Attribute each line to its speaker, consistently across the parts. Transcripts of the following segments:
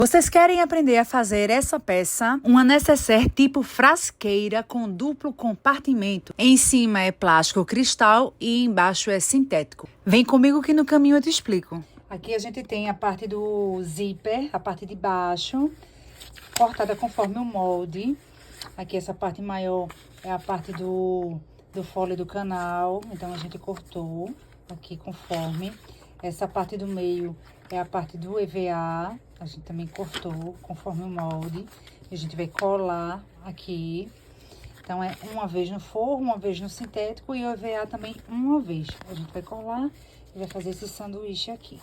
Speaker 1: Vocês querem aprender a fazer essa peça? Uma nécessaire tipo frasqueira com duplo compartimento. Em cima é plástico cristal e embaixo é sintético. Vem comigo que no caminho eu te explico. Aqui a gente tem a parte do zíper, a parte de baixo, cortada conforme o molde. Aqui essa parte maior é a parte do fole do canal, então a gente cortou aqui conforme. Essa parte do meio é a parte do EVA, a gente também cortou conforme o molde. A gente vai colar aqui. Então, é uma vez no forro, uma vez no sintético e o EVA também uma vez. A gente vai colar e vai fazer esse sanduíche aqui.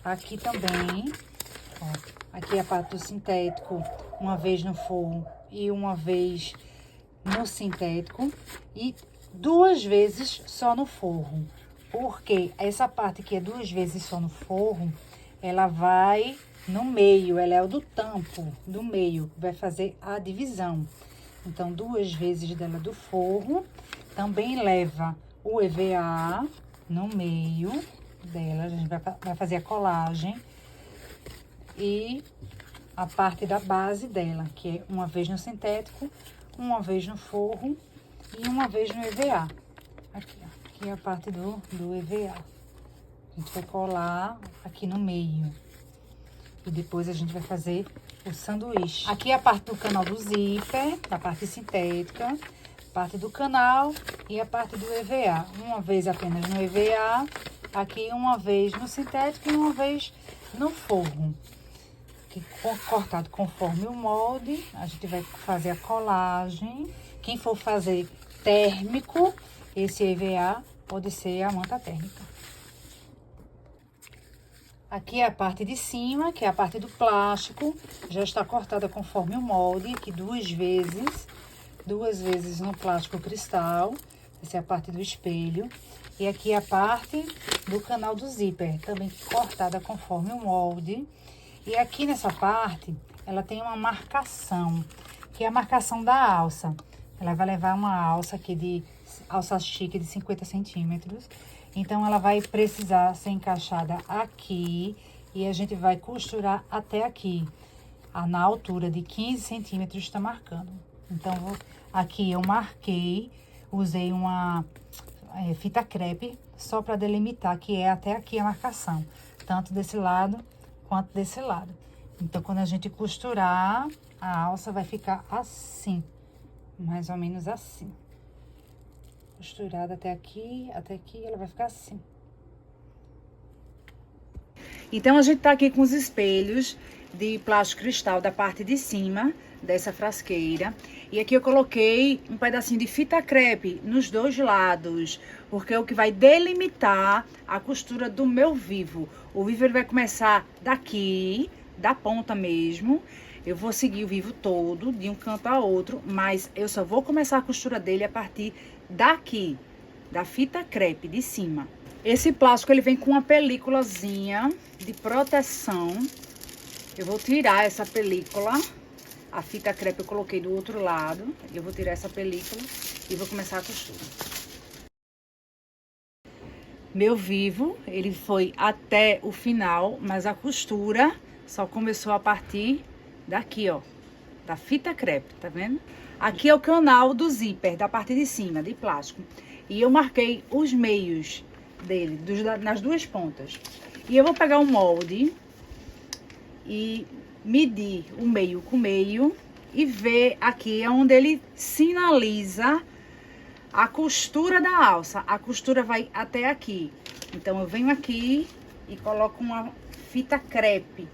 Speaker 1: Aqui também, ó, aqui é a parte do sintético, uma vez no forro e uma vez no sintético. E 2 vezes só no forro. Porque essa parte que é 2 vezes só no forro, ela vai no meio, ela é o do tampo, do meio, vai fazer a divisão. Então, 2 vezes dela do forro, também leva o EVA no meio dela, a gente vai fazer a colagem. E a parte da base dela, que é uma vez no sintético, uma vez no forro e uma vez no EVA. Aqui, ó. Aqui é a parte do EVA. A gente vai colar aqui no meio. E depois a gente vai fazer o sanduíche. Aqui é a parte do canal do zíper, da parte sintética, parte do canal e a parte do EVA. Uma vez apenas no EVA, aqui uma vez no sintético e uma vez no forro. Aqui, cortado conforme o molde, a gente vai fazer a colagem. Quem for fazer térmico, esse EVA pode ser a manta térmica. Aqui é a parte de cima, que é a parte do plástico, já está cortada conforme o molde, aqui 2 vezes, 2 vezes no plástico cristal, essa é a parte do espelho. E aqui é a parte do canal do zíper, também cortada conforme o molde. E aqui nessa parte, ela tem uma marcação, que é a marcação da alça. Ela vai levar uma alça aqui de alça chique de 50 centímetros. Então, ela vai precisar ser encaixada aqui e a gente vai costurar até aqui. Na altura de 15 centímetros está marcando. Então, aqui eu marquei, usei uma fita crepe só para delimitar que é até aqui a marcação. Tanto desse lado quanto desse lado. Então, quando a gente costurar, a alça vai ficar assim, mais ou menos assim. Costurada até aqui, ela vai ficar assim. Então, a gente tá aqui com os espelhos de plástico cristal da parte de cima dessa frasqueira. E aqui eu coloquei um pedacinho de fita crepe nos 2 lados, porque é o que vai delimitar a costura do meu vivo. O vivo ele vai começar daqui, da ponta mesmo. Eu vou seguir o vivo todo, de um canto a outro, mas eu só vou começar a costura dele a partir daqui, da fita crepe de cima. Esse plástico, ele vem com uma películazinha de proteção. Eu vou tirar essa película. A fita crepe eu coloquei do outro lado. Eu vou tirar essa película e vou começar a costura. Meu vivo, ele foi até o final, mas a costura só começou a partir daqui, ó, da fita crepe, tá vendo? Aqui é o canal do zíper, da parte de cima, de plástico. E eu marquei os meios dele, nas 2 pontas. E eu vou pegar um molde e medir o meio com o meio e ver aqui onde ele sinaliza a costura da alça. A costura vai até aqui. Então, eu venho aqui e coloco uma fita crepe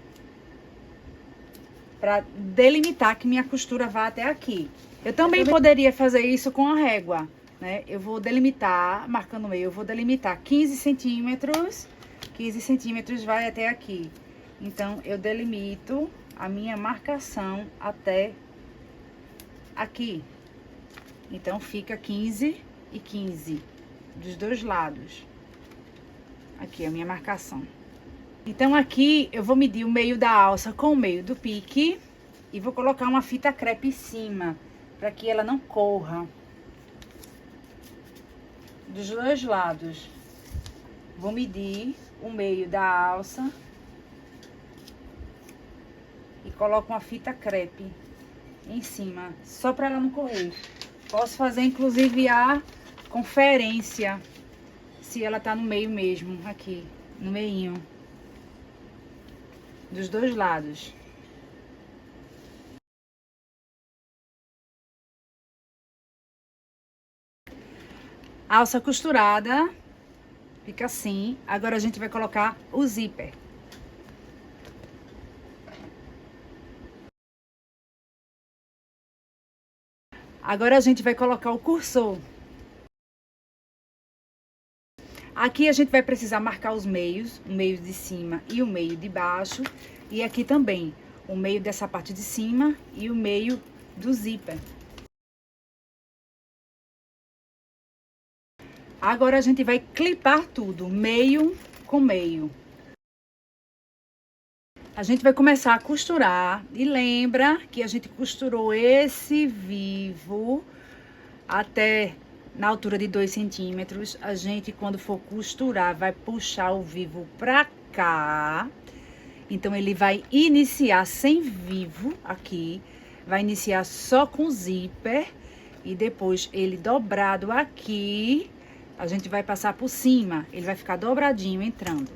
Speaker 1: para delimitar que minha costura vá até aqui. Eu também poderia fazer isso com a régua, né? Eu vou delimitar, marcando o meio, eu vou delimitar 15 centímetros. 15 centímetros vai até aqui. Então, eu delimito a minha marcação até aqui. Então, fica 15 e 15 dos 2 lados. Aqui a minha marcação. Então, aqui eu vou medir o meio da alça com o meio do pique e vou colocar uma fita crepe em cima, para que ela não corra. Dos 2 lados. Vou medir o meio da alça e coloco uma fita crepe em cima, só para ela não correr. Posso fazer inclusive a conferência, se ela tá no meio mesmo, aqui, no meinho, dos dois lados. Alça costurada, fica assim. Agora a gente vai colocar o zíper. Agora a gente vai colocar o cursor. Aqui a gente vai precisar marcar os meios, o meio de cima e o meio de baixo. E aqui também, o meio dessa parte de cima e o meio do zíper. Agora a gente vai clipar tudo, meio com meio. A gente vai começar a costurar e lembra que a gente costurou esse vivo até na altura de 2 centímetros. A gente, quando for costurar, vai puxar o vivo pra cá. Então, ele vai iniciar sem vivo aqui, vai iniciar só com zíper e depois ele dobrado aqui, a gente vai passar por cima, ele vai ficar dobradinho entrando.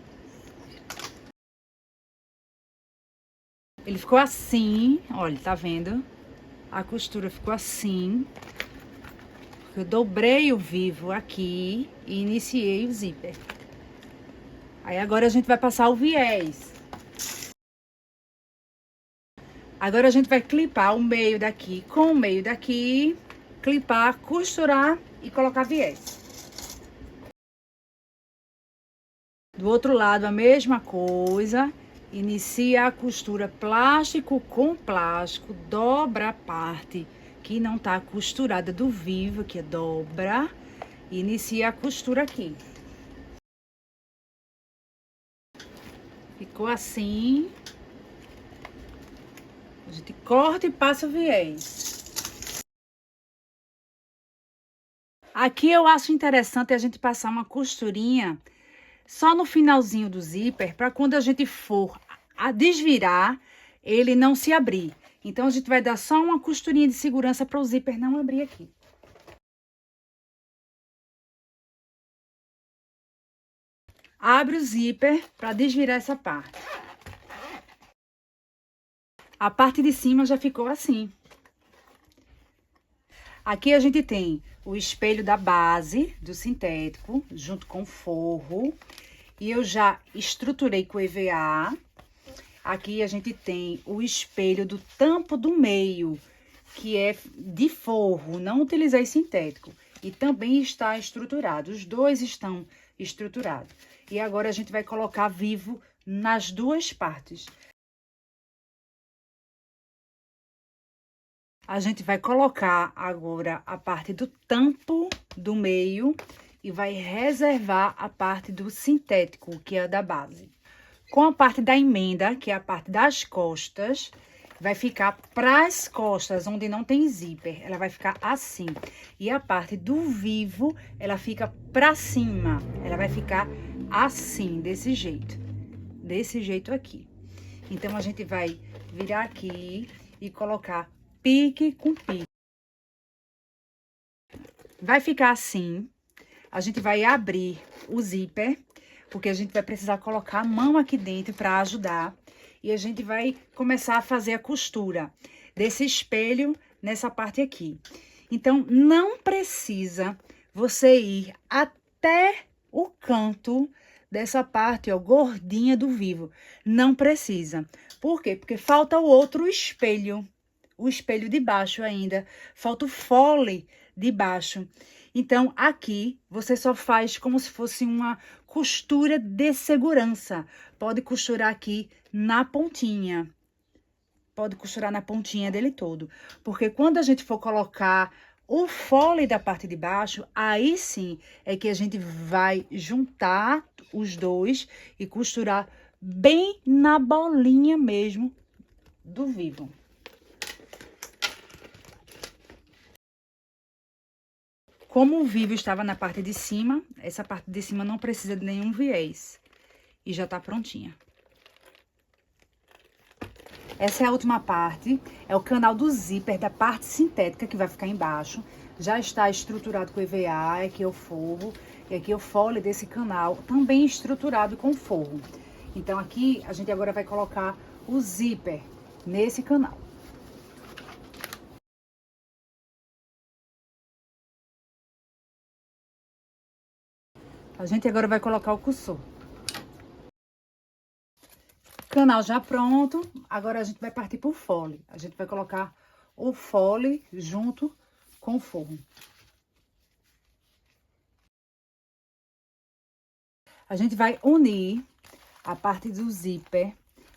Speaker 1: Ele ficou assim, olha, tá vendo? A costura ficou assim. Eu dobrei o vivo aqui e iniciei o zíper. Aí agora a gente vai passar o viés. Agora a gente vai clipar o meio daqui com o meio daqui, clipar, costurar e colocar viés. Do outro lado a mesma coisa, inicia a costura plástico com plástico, dobra a parte que não tá costurada do vivo, que é dobra, e inicia a costura aqui. Ficou assim. A gente corta e passa o viés. Aqui eu acho interessante a gente passar uma costurinha só no finalzinho do zíper, para quando a gente for a desvirar, ele não se abrir. Então, a gente vai dar só uma costurinha de segurança para o zíper não abrir aqui. Abre o zíper para desvirar essa parte. A parte de cima já ficou assim. Aqui a gente tem o espelho da base do sintético, junto com o forro. E eu já estruturei com EVA. Aqui a gente tem o espelho do tampo do meio, que é de forro, não utilizei sintético. E também está estruturado, os dois estão estruturados. E agora a gente vai colocar vivo nas duas partes. A gente vai colocar agora a parte do tampo do meio e vai reservar a parte do sintético, que é a da base. Com a parte da emenda, que é a parte das costas, vai ficar para as costas, onde não tem zíper. Ela vai ficar assim. E a parte do vivo, ela fica para cima. Ela vai ficar assim, desse jeito. Desse jeito aqui. Então, a gente vai virar aqui e colocar pique com pique. Vai ficar assim. A gente vai abrir o zíper, porque a gente vai precisar colocar a mão aqui dentro para ajudar. E a gente vai começar a fazer a costura desse espelho nessa parte aqui. Então, não precisa você ir até o canto dessa parte, ó, gordinha do vivo. Não precisa. Por quê? Porque falta o outro espelho. O espelho de baixo ainda. Falta o fole de baixo. Então, aqui, você só faz como se fosse uma costura de segurança. Pode costurar aqui na pontinha. Pode costurar na pontinha dele todo. Porque quando a gente for colocar o fole da parte de baixo, aí sim é que a gente vai juntar os dois e costurar bem na bolinha mesmo do vivo. Como o vivo estava na parte de cima, essa parte de cima não precisa de nenhum viés. E já tá prontinha. Essa é a última parte, é o canal do zíper da parte sintética que vai ficar embaixo. Já está estruturado com EVA, aqui é o forro, e aqui é o fole desse canal, também estruturado com forro. Então aqui a gente agora vai colocar o zíper nesse canal. A gente agora vai colocar o cursor. Canal já pronto, agora a gente vai partir pro fole. A gente vai colocar o fole junto com o forro. A gente vai unir a parte do zíper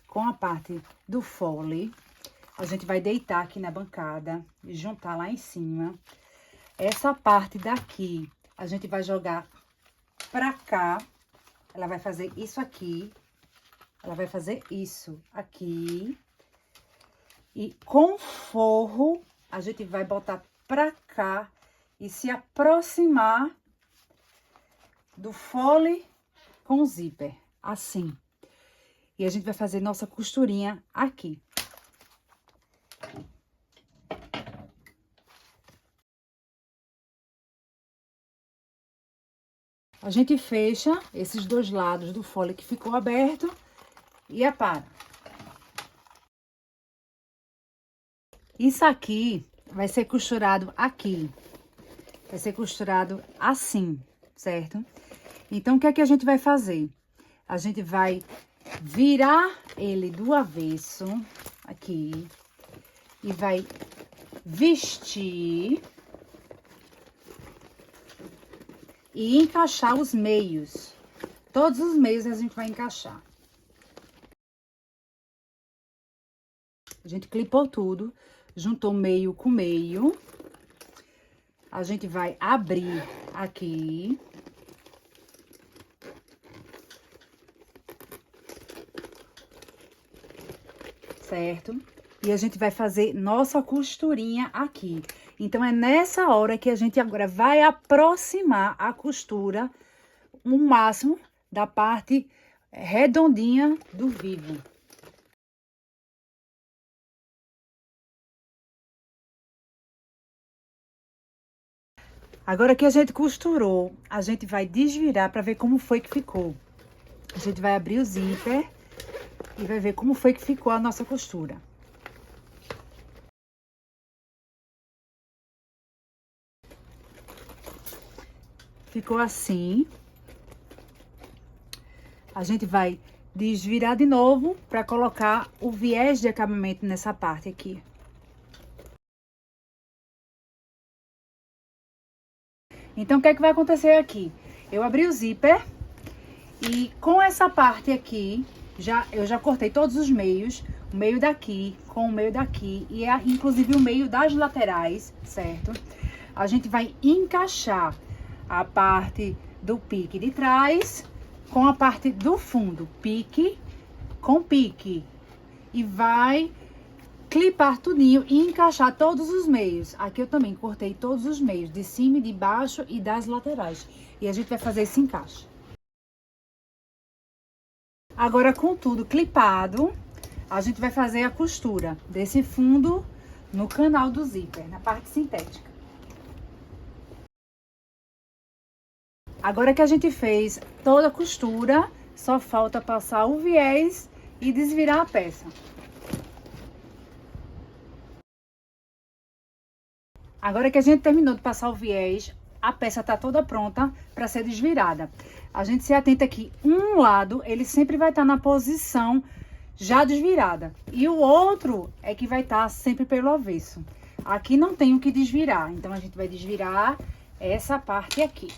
Speaker 1: com a parte do fole. A gente vai deitar aqui na bancada e juntar lá em cima. Essa parte daqui, a gente vai jogar pra cá. Ela vai fazer isso aqui. Ela vai fazer isso aqui. E com forro, a gente vai botar pra cá e se aproximar do fole com o zíper, assim. E a gente vai fazer nossa costurinha aqui. A gente fecha esses dois lados do fole que ficou aberto e apara. Isso aqui vai ser costurado aqui. Vai ser costurado assim, certo? Então, o que é que a gente vai fazer? A gente vai virar ele do avesso, aqui, e vai vestir e encaixar os meios. Todos os meios a gente vai encaixar. A gente clipou tudo, juntou meio com meio. A gente vai abrir aqui. Certo? E a gente vai fazer nossa costurinha aqui. Então, é nessa hora que a gente agora vai aproximar a costura o máximo da parte redondinha do vivo. Agora que a gente costurou, a gente vai desvirar para ver como foi que ficou. A gente vai abrir o zíper e vai ver como foi que ficou a nossa costura. Ficou assim. A gente vai desvirar de novo para colocar o viés de acabamento nessa parte aqui. Então, o que é que vai acontecer aqui? Eu abri o zíper e com essa parte aqui, eu já cortei todos os meios, o meio daqui com o meio daqui e inclusive o meio das laterais, certo? A gente vai encaixar a parte do pique de trás com a parte do fundo, pique com pique. E vai clipar tudinho e encaixar todos os meios. Aqui eu também cortei todos os meios, de cima, de baixo e das laterais. E a gente vai fazer esse encaixe. Agora, com tudo clipado, a gente vai fazer a costura desse fundo no canal do zíper, na parte sintética. Agora que a gente fez toda a costura, só falta passar o viés e desvirar a peça. Agora que a gente terminou de passar o viés, a peça tá toda pronta para ser desvirada. A gente se atenta que um lado, ele sempre vai estar na posição já desvirada. E o outro é que vai estar sempre pelo avesso. Aqui não tem o que desvirar, então a gente vai desvirar essa parte aqui.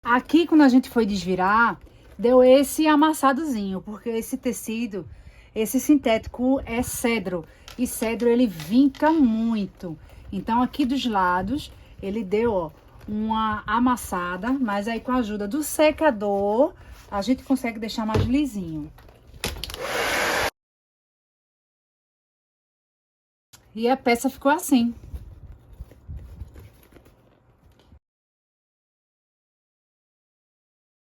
Speaker 1: Aqui, quando a gente foi desvirar, deu esse amassadozinho, porque esse tecido, esse sintético é cedro, e cedro ele vinca muito. Então, aqui dos lados, ele deu, ó, uma amassada, mas aí com a ajuda do secador, a gente consegue deixar mais lisinho. E a peça ficou assim.